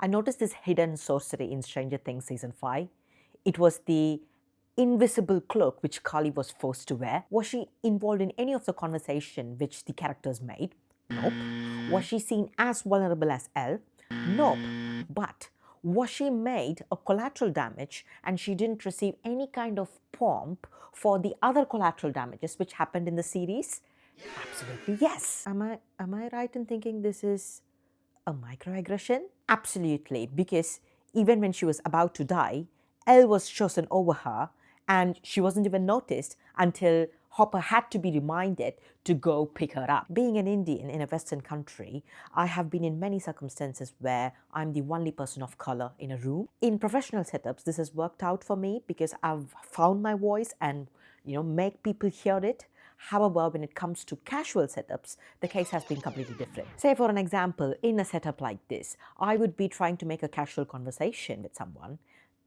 I noticed this hidden sorcery in Stranger Things season 5. It was the invisible cloak which Carly was forced to wear. Was she involved in any of the conversation which the characters made? Nope. Was she seen as vulnerable as Elle? Nope. But was she made a collateral damage and she didn't receive any kind of pomp for the other collateral damages which happened in the series? Absolutely yes. Am I right in thinking this is a microaggression? Absolutely, because even when she was about to die, Elle was chosen over her and she wasn't even noticed until Hopper had to be reminded to go pick her up. Being an Indian in a Western country, I have been in many circumstances where I'm the only person of color in a room. In professional setups, this has worked out for me because I've found my voice and make people hear it. However, when it comes to casual setups, the case has been completely different. Say for an example, in a setup like this, I would be trying to make a casual conversation with someone.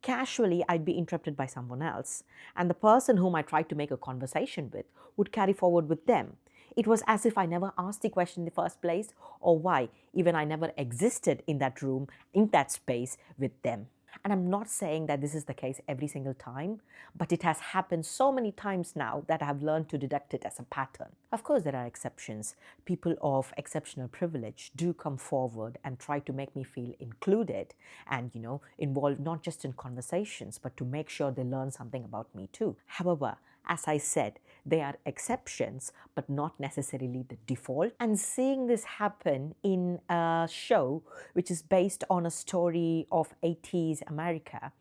Casually, I'd be interrupted by someone else, and the person whom I tried to make a conversation with would carry forward with them. It was as if I never asked the question in the first place, or why even I never existed in that room, in that space with them. And I'm not saying that this is the case every single time, but it has happened so many times now that I have learned to detect it as a pattern. Of course, there are exceptions. People of exceptional privilege do come forward and try to make me feel included and, involved not just in conversations, but to make sure they learn something about me too. However, as I said, they are exceptions, but not necessarily the default. And seeing this happen in a show which is based on a story of 80s America,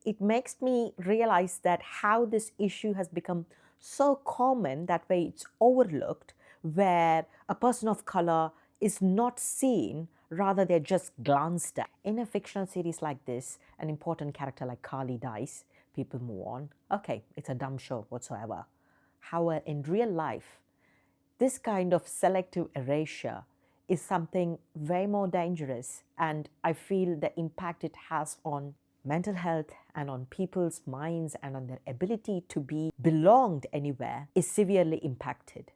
it makes me realize that how this issue has become so common that way it's overlooked, where a person of color is not seen, rather they're just glanced at. In a fictional series like this, an important character like Carly dies, people move on. Okay, it's a dumb show whatsoever. However, in real life, this kind of selective erasure is something way more dangerous, and I feel the impact it has on mental health and on people's minds and on their ability to be belonged anywhere is severely impacted.